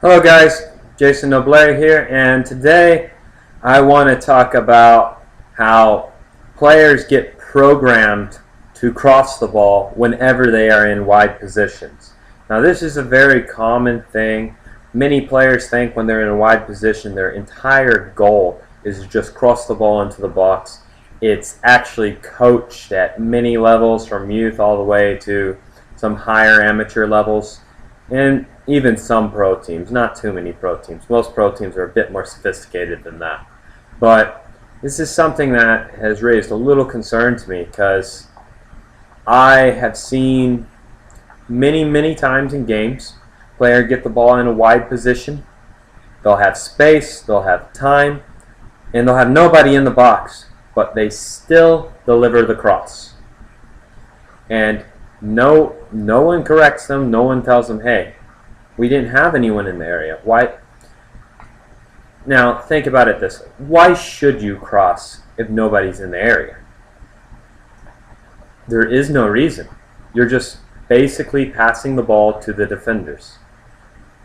Hello guys, Jason Nobler here, and today I want to talk about how players get programmed to cross the ball whenever they are in wide positions. Now this is a very common thing. Many players think when they're in a wide position their entire goal is to just cross the ball into the box. It's actually coached at many levels, from youth all the way to some higher amateur levels, and even some pro teams. Not too many pro teams. Most pro teams are a bit more sophisticated than that. But this is something that has raised a little concern to me, because I have seen many times in games player get the ball in a wide position. They'll have space, they'll have time, and they'll have nobody in the box, but they still deliver the cross. And no one corrects them, no one tells them, hey, we didn't have anyone in the area. Why? Now, think about it this way. Why should you cross if nobody's in the area? There is no reason. You're just basically passing the ball to the defenders.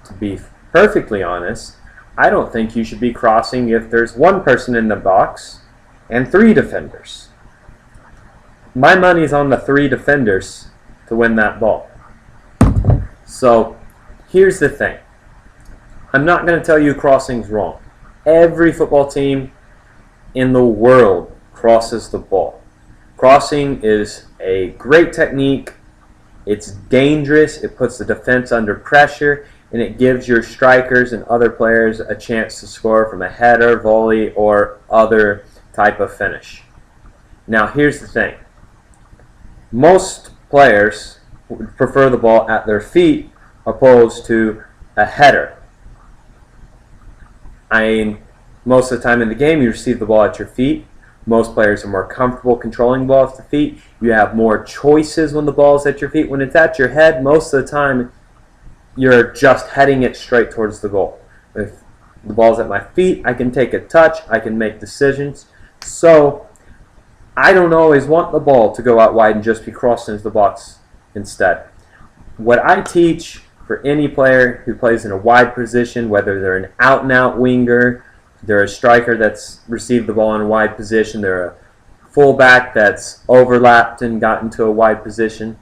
To be perfectly honest, I don't think you should be crossing if there's one person in the box and 3 defenders. My money's on the 3 defenders to win that ball. So here's the thing. I'm not going to tell you crossing's wrong. Every football team in the world crosses the ball. Crossing is a great technique. It's dangerous. It puts the defense under pressure, and it gives your strikers and other players a chance to score from a header, volley, or other type of finish. Now here's the thing. Most players would prefer the ball at their feet opposed to a header. I mean, most of the time in the game you receive the ball at your feet. Most players are more comfortable controlling the ball at the feet. You have more choices when the ball is at your feet. When it's at your head, most of the time you're just heading it straight towards the goal. If the ball's at my feet, I can take a touch, I can make decisions. So I don't always want the ball to go out wide and just be crossed into the box instead. What I teach for any player who plays in a wide position, whether they're an out-and-out winger, they're a striker that's received the ball in a wide position, they're a fullback that's overlapped and got into a wide position,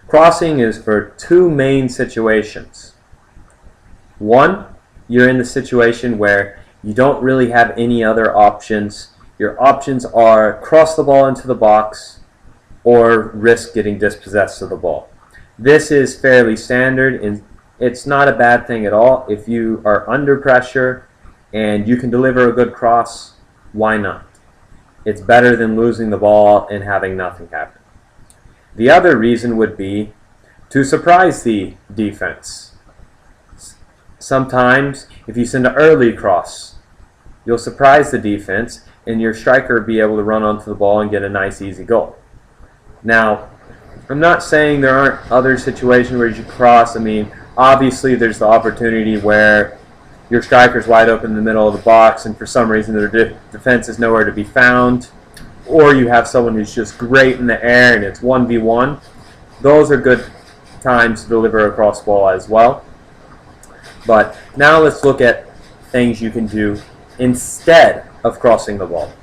crossing is for 2 main situations. One, you're in the situation where you don't really have any other options. Your options are cross the ball into the box or risk getting dispossessed of the ball. This is fairly standard, and it's not a bad thing at all. If you are under pressure and you can deliver a good cross, why not? It's better than losing the ball and having nothing happen. The other reason would be to surprise the defense. Sometimes, if you send an early cross, you'll surprise the defense, and your striker will be able to run onto the ball and get a nice, easy goal. Now, I'm not saying there aren't other situations where you should cross. I mean, obviously there's the opportunity where your striker's wide open in the middle of the box and for some reason their defense is nowhere to be found, or you have someone who's just great in the air and it's 1v1. Those are good times to deliver a cross ball as well. But now let's look at things you can do instead of crossing the ball.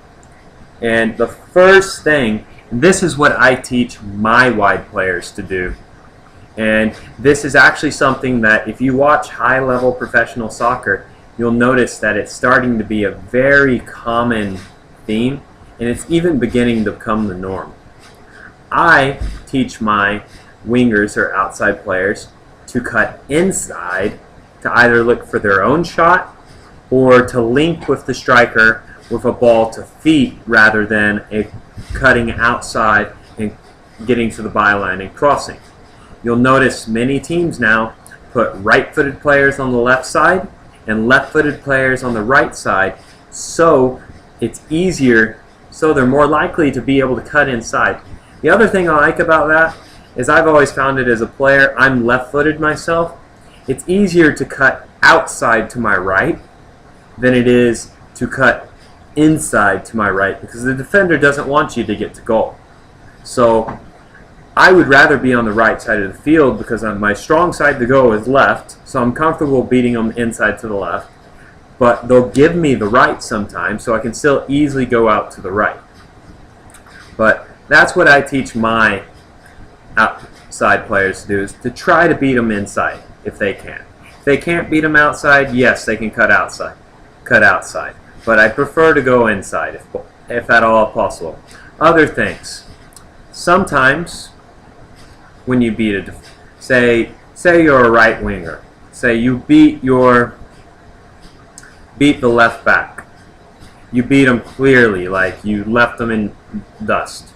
And the first thing, this is what I teach my wide players to do. And this is actually something that if you watch high-level professional soccer, you'll notice that it's starting to be a very common theme, and it's even beginning to become the norm. I teach my wingers or outside players to cut inside to either look for their own shot or to link with the striker with a ball to feet rather than a cutting outside and getting to the byline and crossing. You'll notice many teams now put right-footed players on the left side and left-footed players on the right side, so it's easier, so they're more likely to be able to cut inside. The other thing I like about that is I've always found it as a player, I'm left-footed myself, it's easier to cut outside to my right than it is to cut inside to my right, because the defender doesn't want you to get to goal. So I would rather be on the right side of the field because my strong side to go is left, so I'm comfortable beating them inside to the left. But they'll give me the right sometimes, so I can still easily go out to the right. But that's what I teach my outside players to do, is to try to beat them inside if they can. If they can't beat them outside, yes, they can cut outside. But I prefer to go inside if at all possible. Other things. Sometimes when you beat say you're a right winger. Say you beat the left back. You beat them clearly, like you left them in dust.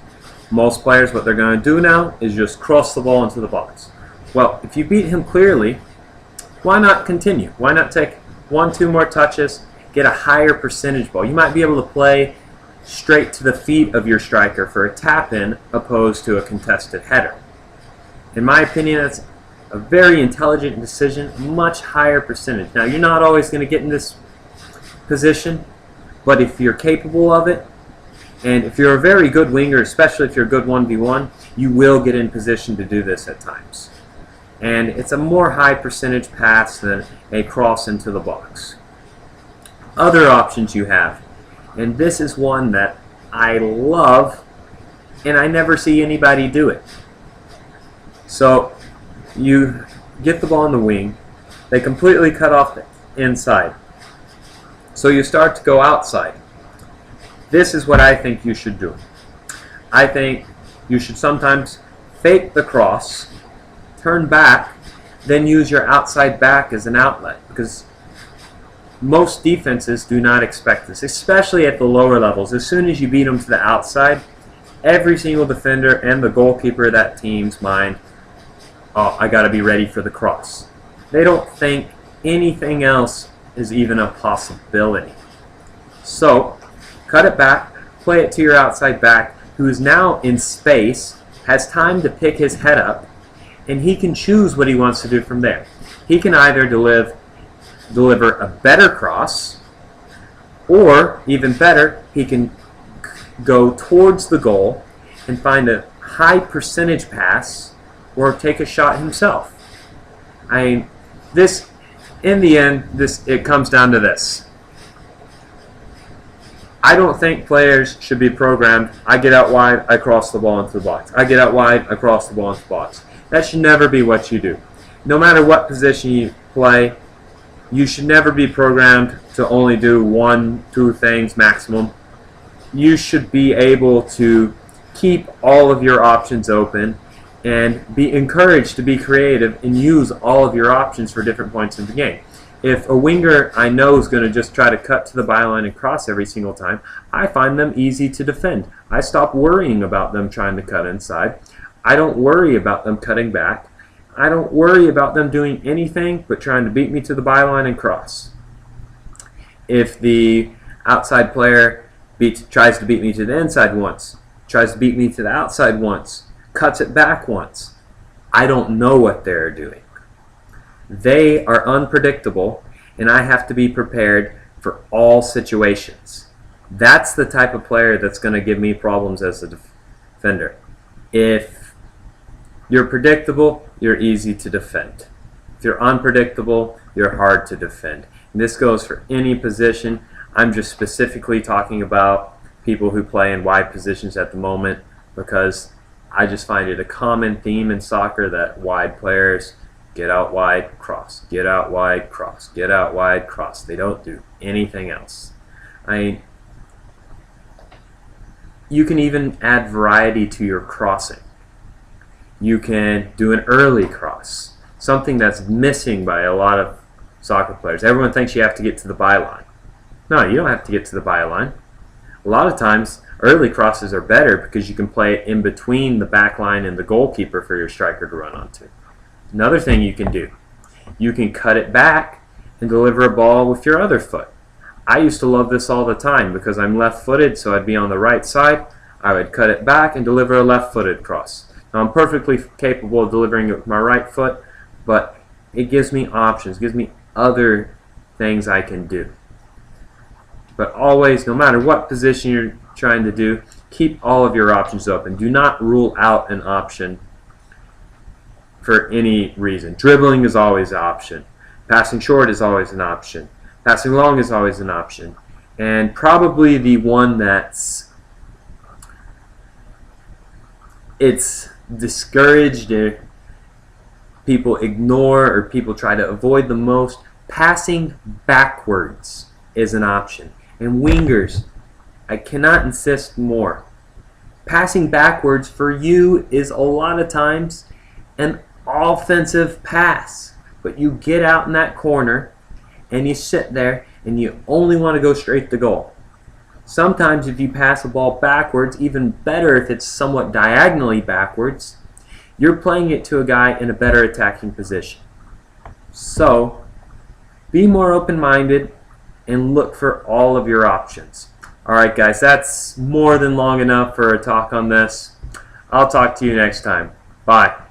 Most players, what they're going to do now is just cross the ball into the box. Well, if you beat him clearly, why not continue? Why not take 1-2 more touches, get a higher percentage ball? You might be able to play straight to the feet of your striker for a tap-in opposed to a contested header. In my opinion, that's a very intelligent decision, much higher percentage. Now, you're not always going to get in this position, but if you're capable of it, and if you're a very good winger, especially if you're a good 1v1, you will get in position to do this at times. And it's a more high percentage pass than a cross into the box. Other options you have, and this is one that I love, and I never see anybody do it. So you get the ball in the wing, they completely cut off the inside. So you start to go outside. This is what I think you should do. I think you should sometimes fake the cross, turn back, then use your outside back as an outlet, because most defenses do not expect this, especially at the lower levels. As soon as you beat them to the outside, every single defender and the goalkeeper of that team's mind, oh, I got to be ready for the cross. They don't think anything else is even a possibility. So, cut it back, play it to your outside back, who is now in space, has time to pick his head up, and he can choose what he wants to do from there. He can either deliver a better cross, or, even better, he can go towards the goal and find a high percentage pass, or take a shot himself. In the end, it comes down to this. I don't think players should be programmed, I get out wide, I cross the ball into the box. I get out wide, I cross the ball into the box. That should never be what you do. No matter what position you play, you should never be programmed to only do 1-2 things maximum. You should be able to keep all of your options open and be encouraged to be creative and use all of your options for different points in the game. If a winger I know is going to just try to cut to the byline and cross every single time, I find them easy to defend. I stop worrying about them trying to cut inside. I don't worry about them cutting back. I don't worry about them doing anything but trying to beat me to the byline and cross. If the outside player tries to beat me to the inside once, tries to beat me to the outside once, cuts it back once, I don't know what they're doing. They are unpredictable, and I have to be prepared for all situations. That's the type of player that's going to give me problems as a defender. If you're predictable, you're easy to defend. If you're unpredictable, you're hard to defend. And this goes for any position. I'm just specifically talking about people who play in wide positions at the moment, because I just find it a common theme in soccer that wide players get out wide, cross, get out wide, cross, get out wide, cross. They don't do anything else. You can even add variety to your crossing. You can do an early cross, something that's missing by a lot of soccer players. Everyone thinks you have to get to the byline. No, you don't have to get to the byline. A lot of times, early crosses are better because you can play it in between the back line and the goalkeeper for your striker to run onto. Another thing you can do, you can cut it back and deliver a ball with your other foot. I used to love this all the time because I'm left-footed, so I'd be on the right side. I would cut it back and deliver a left-footed cross. Now, I'm perfectly capable of delivering it with my right foot, but it gives me options, gives me other things I can do. But always, no matter what position you're trying to do, keep all of your options open. Do not rule out an option for any reason. Dribbling is always an option. Passing short is always an option. Passing long is always an option. And probably the one that's discouraged, people ignore, or people try to avoid the most, passing backwards is an option. And wingers, I cannot insist more. Passing backwards for you is a lot of times an offensive pass. But you get out in that corner and you sit there and you only want to go straight to goal. Sometimes if you pass a ball backwards, even better if it's somewhat diagonally backwards, you're playing it to a guy in a better attacking position. So be more open-minded and look for all of your options. Alright guys, that's more than long enough for a talk on this. I'll talk to you next time. Bye.